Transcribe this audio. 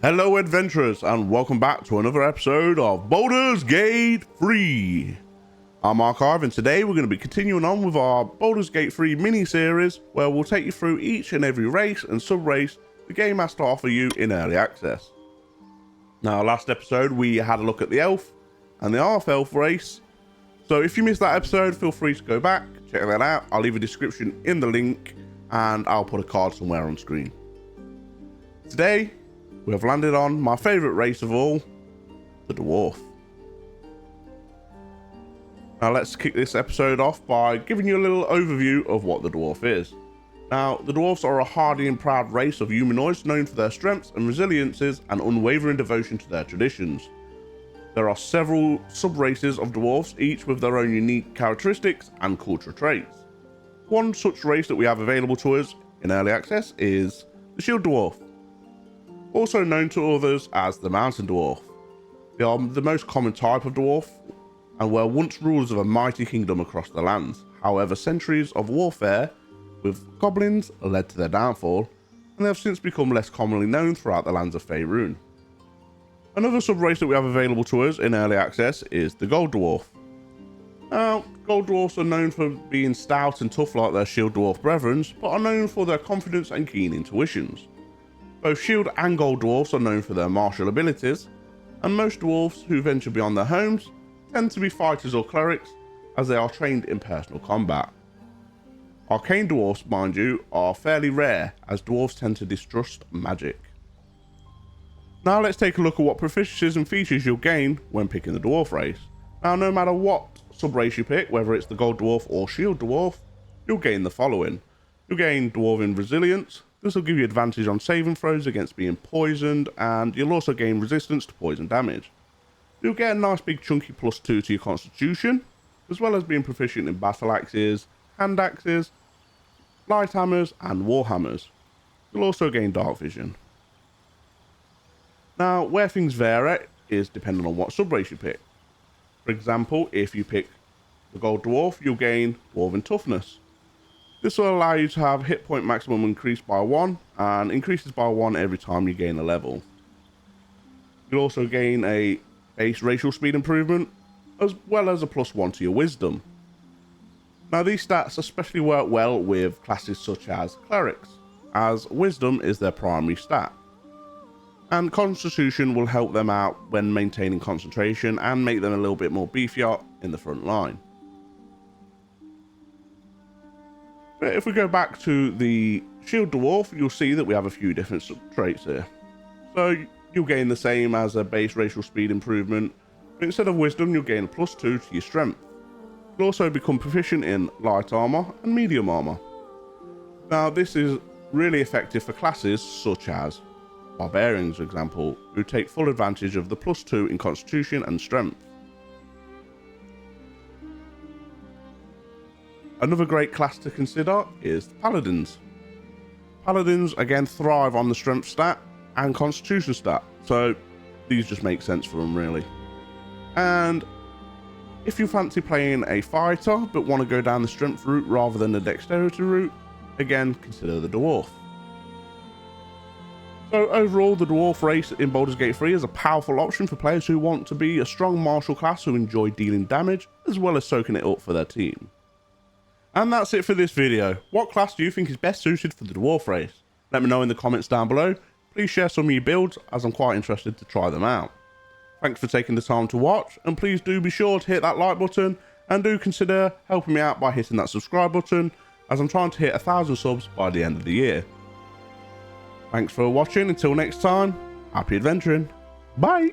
Hello adventurers, and welcome back to another episode of Baldur's Gate 3. I'm Archive, and today we're going to be continuing on with our Baldur's Gate 3 mini-series, where we'll take you through each and every race and sub-race the game has to offer you in early access. Now, last episode we had a look at the Elf and the Half-Elf race, so if you missed that episode, feel free to go back, check that out. I'll leave a description in the link, and I'll put a card somewhere on screen. Today, we have landed on my favourite race of all, the Dwarf. Now let's kick this episode off by giving you a little overview of what the Dwarf is. Now, the Dwarfs are a hardy and proud race of humanoids known for their strengths and resiliences and unwavering devotion to their traditions. There are several sub-races of Dwarfs, each with their own unique characteristics and cultural traits. One such race that we have available to us in early access is the Shield Dwarf, also known to others as the Mountain Dwarf. They are the most common type of dwarf and were once rulers of a mighty kingdom across the lands. However, centuries of warfare with goblins led to their downfall, and they have since become less commonly known throughout the lands of Faerun. Another sub-race that we have available to us in early access is the Gold Dwarf. Now, Gold Dwarfs are known for being stout and tough like their Shield Dwarf brethren, but are known for their confidence and keen intuitions. Both Shield and Gold Dwarfs are known for their martial abilities, and most dwarfs who venture beyond their homes tend to be fighters or clerics, as they are trained in personal combat. Arcane Dwarfs, mind you, are fairly rare, as dwarfs tend to distrust magic. Now let's take a look at what proficiencies and features you'll gain when picking the Dwarf race. Now, no matter what sub-race you pick, whether it's the Gold Dwarf or Shield Dwarf, you'll gain the following. You'll gain Dwarven Resilience. This will give you advantage on saving throws against being poisoned, and you'll also gain resistance to poison damage. You'll get a nice big chunky +2 to your constitution, as well as being proficient in battle axes, hand axes, light hammers and war hammers. You'll also gain dark vision. Now, where things vary is depending on what sub-race you pick. For example, if you pick the Gold Dwarf, you'll gain Dwarven Toughness. This will allow you to have hit point maximum increased by 1, and increases by 1 every time you gain a level. You'll also gain a base racial speed improvement, as well as a +1 to your wisdom. Now, these stats especially work well with classes such as clerics, as wisdom is their primary stat. And constitution will help them out when maintaining concentration and make them a little bit more beefier in the front line. But if we go back to the Shield Dwarf, you'll see that we have a few different traits here. So you'll gain the same as a base racial speed improvement, but instead of wisdom, you'll gain a +2 to your strength. You'll also become proficient in light armor and medium armor. Now, this is really effective for classes such as barbarians, for example, who take full advantage of the +2 in constitution and strength. Another great class to consider is the Paladins. Paladins again thrive on the strength stat and constitution stat, so these just make sense for them really. And if you fancy playing a fighter but want to go down the strength route rather than the dexterity route, again consider the Dwarf. So overall, the Dwarf race in Baldur's Gate 3 is a powerful option for players who want to be a strong martial class who enjoy dealing damage as well as soaking it up for their team. And that's it for this video. What class do you think is best suited for the Dwarf race? Let me know in the comments down below. Please share some of your builds, as I'm quite interested to try them out. Thanks for taking the time to watch, and please do be sure to hit that like button, and do consider helping me out by hitting that subscribe button, as I'm trying to hit 1,000 subs by the end of the year. Thanks for watching. Until next time, happy adventuring. Bye!